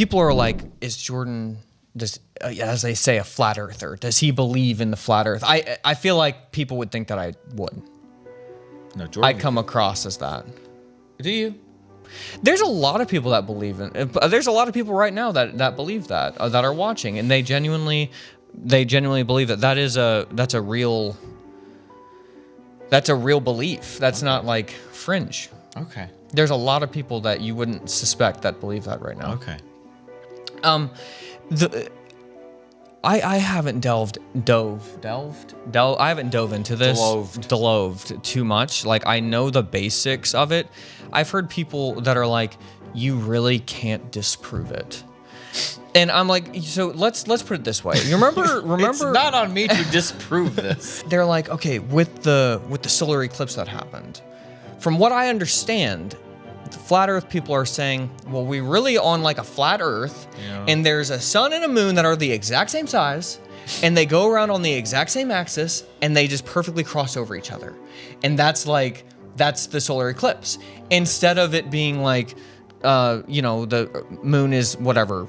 people are like, is Jordan, as they say, a flat earther? Does he believe in the flat earth? I feel like people would think that I would. No, Jordan. I come across as that. Do you? There's a lot of people that believe in. There's a lot of people right now that believe that are watching, and they genuinely believe that's a real belief. That's not like fringe. Okay. There's a lot of people that you wouldn't suspect that believe that right now. Okay. I haven't delved into this. Deloved too much. Like, I know the basics of it. I've heard people that are like, you really can't disprove it. And I'm like, so let's put it this way. You remember It's not on me to disprove this. They're like, okay, with the solar eclipse that happened, from what I understand, the flat earth people are saying, well, we really on like a flat earth, and there's a sun and a moon that are the exact same size, and they go around on the exact same axis, and they just perfectly cross over each other. And that's the solar eclipse. Instead of it being like, the moon is whatever,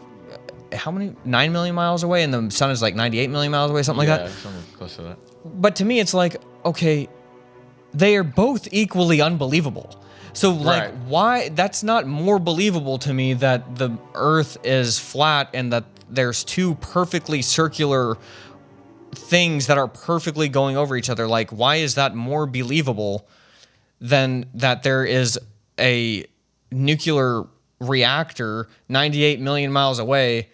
how many, 9 million miles away, and the sun is like 98 million miles away, something like that. Yeah, something close to that. But to me, it's like, okay, they are both equally unbelievable. So, like, Right. why? That's not more believable to me that the Earth is flat and that there's two perfectly circular things that are perfectly going over each other. Like, why is that more believable than that there is a nuclear reactor 98 million miles away,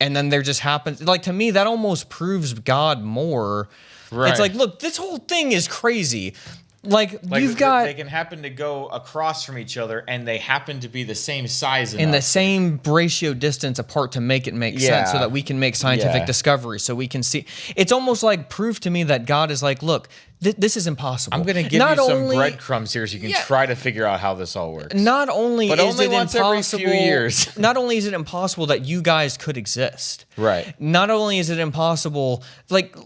and then there just happens? Like, to me, that almost proves God more. Right. It's like, look, this whole thing is crazy. Like you've got... They can happen to go across from each other, and they happen to be the same size in the same ratio distance apart to make it make sense so that we can make scientific discoveries, so we can see. It's almost like proof to me that God is like, look, this is impossible. I'm going to give you some breadcrumbs here so you can try to figure out how this all works. Not only but is only it once impossible, every few years. Not only is it impossible that you guys could exist. Right. Not only is it impossible, like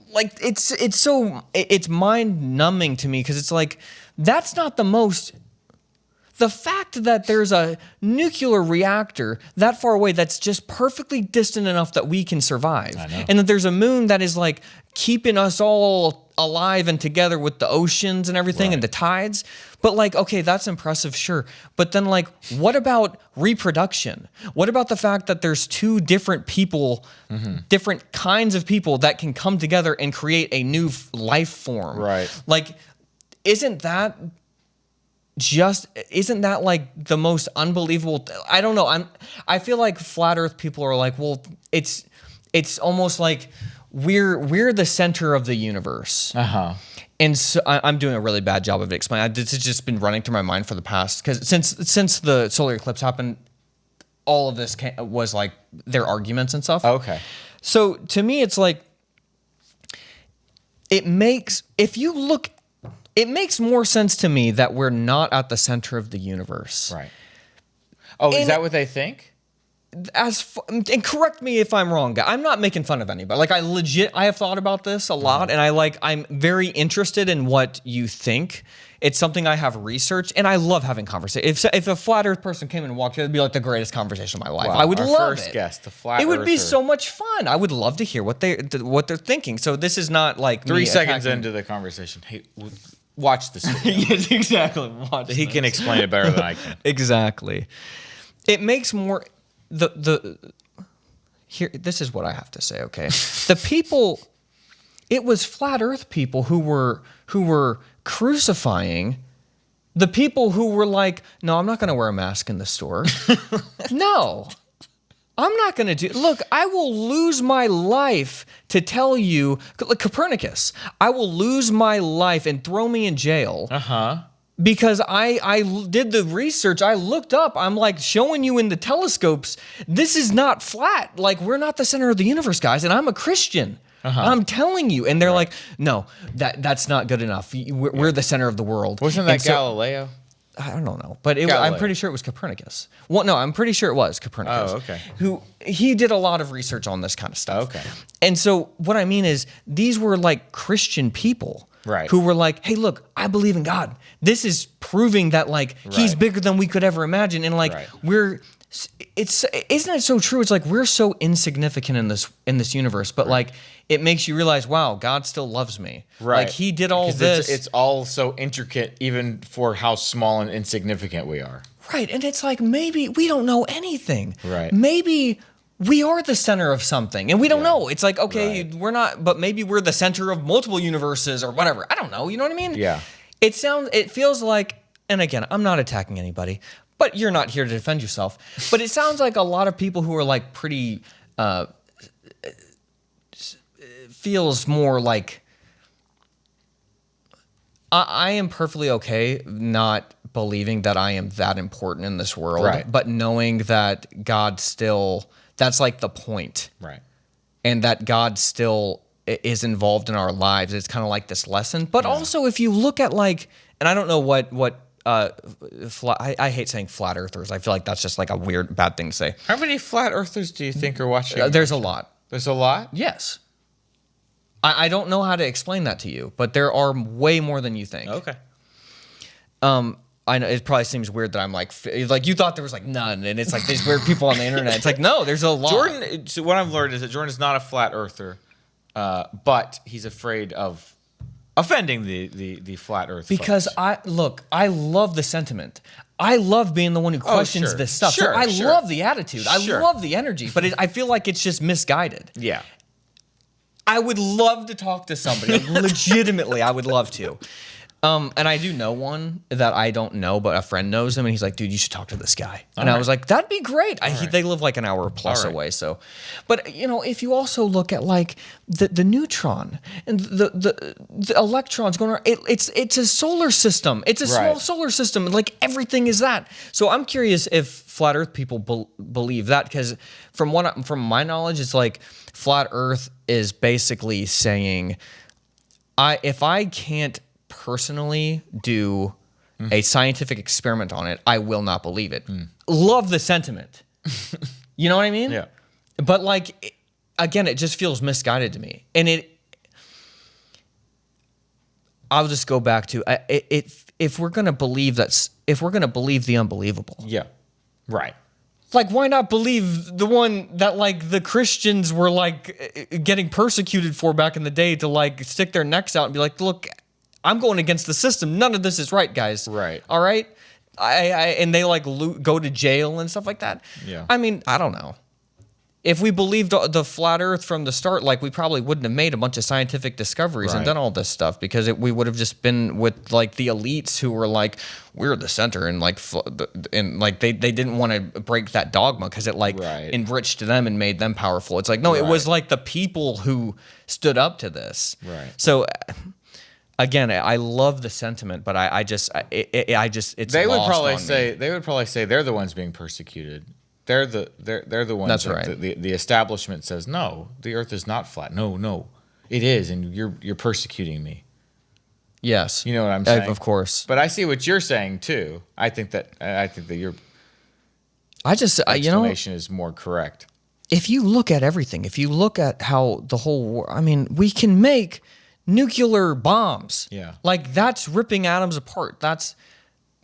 it's mind numbing to me, because it's like, that's not the most. The fact that there's a nuclear reactor that far away that's just perfectly distant enough that we can survive, and that there's a moon that is like keeping us all alive and together with the oceans and everything and the tides. But like, okay, that's impressive, sure. But then like, what about reproduction? What about the fact that there's two different people, different kinds of people that can come together and create a new life form? Right. Like, isn't that like the most unbelievable? I don't know. I feel like flat Earth people are like, well, it's almost like we're the center of the universe. And so I'm doing a really bad job of explaining. This has just been running through my mind for the past, because since the solar eclipse happened, all of this was like their arguments and stuff. Okay. So to me, it's like, it makes more sense to me that we're not at the center of the universe. Right. Oh, is that what they think? And correct me if I'm wrong, guy. I'm not making fun of anybody. Like, I have thought about this a lot, and I'm very interested in what you think. It's something I have researched, and I love having conversations. If a flat Earth person came and walked in, it'd be like the greatest conversation of my life. Wow, I would love first it. Guest, the flat It would be earther. so much fun. I would love to hear what they're thinking. So this is not like 3 me seconds attacking. into the conversation. Hey, watch this video. Yes, exactly. He can explain it better than I can. Exactly. It makes more here. This is what I have to say. Okay, the people. It was flat Earth people who were crucifying the people who were like, no, I'm not going to wear a mask in the store. No, I'm not going to do. Look, I will lose my life to tell you, like Copernicus. I will lose my life and throw me in jail. Because I did the research, I looked up, I'm like showing you in the telescopes, this is not flat. Like, we're not the center of the universe, guys, and I'm a Christian. I'm telling you. And they're like, no, that's not good enough. We're the center of the world. Wasn't that Galileo? I don't know, but I'm pretty sure it was Copernicus. Well, no, I'm pretty sure it was Copernicus. Oh, okay. He did a lot of research on this kind of stuff. Okay. And so what I mean is, these were like Christian people. Right. Who were like, hey, look, I believe in God. This is proving that like he's bigger than we could ever imagine. And like we're isn't it so true? It's like we're so insignificant in this universe, but like it makes you realize, wow, God still loves me. Right. Like he did all 'Cause this. It's all so intricate, even for how small and insignificant we are. Right. And it's like maybe we don't know anything. Right. Maybe we are the center of something and we don't know. It's like, okay, Right. we're not, but maybe we're the center of multiple universes or whatever. I don't know. You know what I mean? Yeah. It feels like, and again, I'm not attacking anybody, but you're not here to defend yourself. But it sounds like a lot of people who are like pretty, feels more like I am perfectly okay not believing that I am that important in this world, Right. but knowing that God still, that's like the point, Right. and that God still is involved in our lives. It's kind of like this lesson. But also, if you look at like, and I don't know what I hate saying flat earthers. I feel like that's just like a weird, bad thing to say. How many flat earthers do you think are watching? There's a lot. There's a lot? Yes. I don't know how to explain that to you, but there are way more than you think. Okay. I know it probably seems weird that I'm like you thought there was like none, and it's like these weird people on the internet. It's like, no, there's a lot. Jordan, so what I've learned is that Jordan is not a flat earther, but he's afraid of offending the flat earth Because folks. I love the sentiment. I love being the one who questions sure. this stuff. Sure, I sure. love the attitude. I Sure. love the energy, but I feel like it's just misguided. Yeah. I would love to talk to somebody. Legitimately, I would love to. And I do know one that I don't know, but a friend knows him, and he's like, dude, you should talk to this guy. And I was like, that'd be great. They live like an hour plus away. So, but if you also look at like the neutron and the electrons going around, it's a solar system. It's a small solar system. Like everything is that. So I'm curious if flat Earth people believe that, because from my knowledge, it's like flat Earth is basically saying, if I can't personally do a scientific experiment on it, I will not believe it. Love the sentiment. You know what I mean? Yeah. But like, again, it just feels misguided to me. And I'll just go back to if we're going to believe the unbelievable. Yeah. Right. Like, why not believe the one that like the Christians were like getting persecuted for back in the day, to like stick their necks out and be like, look, I'm going against the system. None of this is right, guys. Right. All right. And they like go to jail and stuff like that. Yeah. I mean, I don't know. If we believed the flat Earth from the start, like we probably wouldn't have made a bunch of scientific discoveries and done all this stuff, because we would have just been with like the elites who were like, we're the center, and like they didn't want to break that dogma because it like enriched them and made them powerful. It's like, no, it was like the people who stood up to this. Right. So. Again, I love the sentiment, but it's They would lost probably on say me. they're the ones being persecuted. They're the ones. That's that right. The establishment says no, the Earth is not flat. No, it is, and you're persecuting me. Yes, You know what I'm saying? Of course. But I see what you're saying too. I think that your explanation is more correct. If you look at everything, if you look at how the whole, we can make nuclear bombs. Yeah. Like that's ripping atoms apart. That's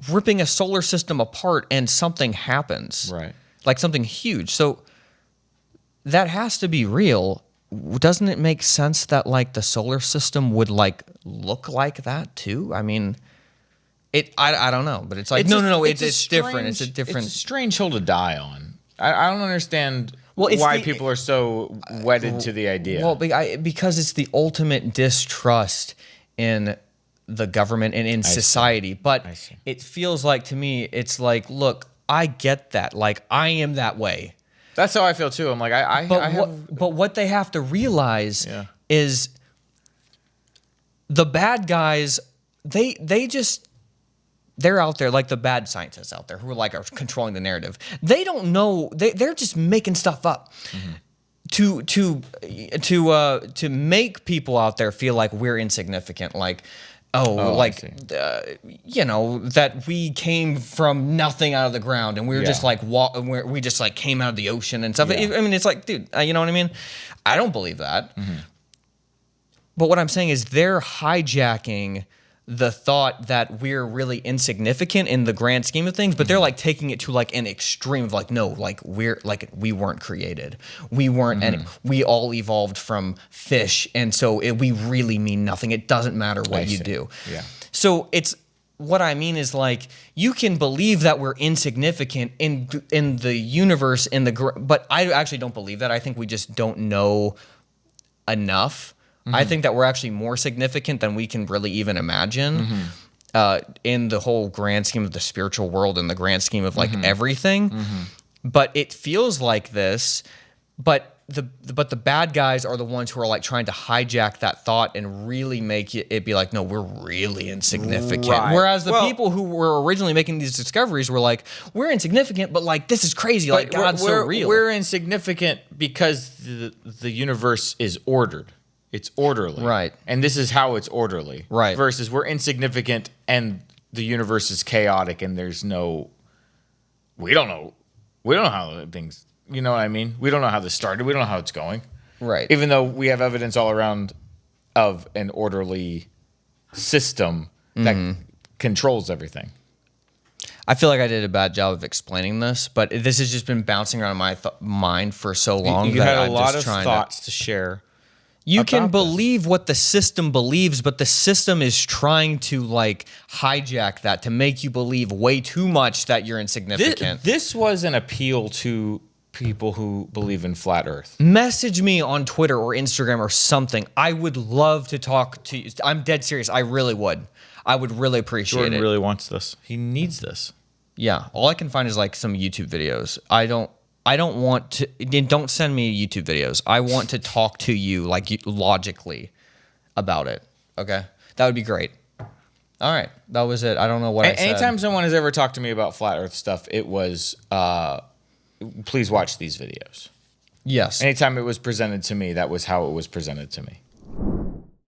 ripping a solar system apart, and something happens. Right. Like something huge. So that has to be real. Doesn't it make sense that like the solar system would like look like that too? I mean, I don't know, but it's like, no, it's different. It's a different. It's a strange hill to die on. I don't understand why people are so wedded to the idea. Well, because it's the ultimate distrust in the government and in society. But it feels like to me, it's like, look, I get that. Like, I am that way. That's how I feel too. I'm like, But what they have to realize is the bad guys, they're out there, like the bad scientists out there who are controlling the narrative. They don't know. They're just making stuff up to make people out there feel like we're insignificant. Like, that we came from nothing out of the ground, and we were just like we just like came out of the ocean and stuff. Yeah. I mean, it's like, dude, you know what I mean? I don't believe that. But what I'm saying is they're hijacking the thought that we're really insignificant in the grand scheme of things, but they're like taking it to like an extreme of like, no, like we weren't created. We weren't, and we all evolved from fish. And so we really mean nothing. It doesn't matter what you do. Yeah. So what I mean is like, you can believe that we're insignificant in the universe, but I actually don't believe that. I think we just don't know enough. I think that we're actually more significant than we can really even imagine in the whole grand scheme of the spiritual world and the grand scheme of like everything. But it feels like this, but the bad guys are the ones who are like trying to hijack that thought and really make it be like, no, we're really insignificant. Right. Whereas the people who were originally making these discoveries were like, we're insignificant, but like this is crazy. Like God's so real. We're insignificant because the universe is ordered. It's orderly. Right. And this is how it's orderly. Right. Versus we're insignificant and the universe is chaotic and there's no... We don't know how things... You know what I mean? We don't know how this started. We don't know how it's going. Right. Even though we have evidence all around of an orderly system that controls everything. I feel like I did a bad job of explaining this, but this has just been bouncing around my mind for so long You that had a I'm lot just of trying thoughts to share. You can about believe what the system believes, but the system is trying to like hijack that to make you believe way too much that you're insignificant. This was an appeal to people who believe in flat Earth. Message me on Twitter or Instagram or something. I would love to talk to you. I'm dead serious. I really would. I would really appreciate Jordan it. really wants this. He needs this. Yeah. All I can find is like some YouTube videos. I don't want to. Don't send me YouTube videos. I want to talk to you like logically about it. Okay, that would be great. All right, that was it. I don't know what I said. Anytime someone has ever talked to me about flat Earth stuff, it was, please watch these videos. Yes. Anytime it was presented to me, that was how it was presented to me.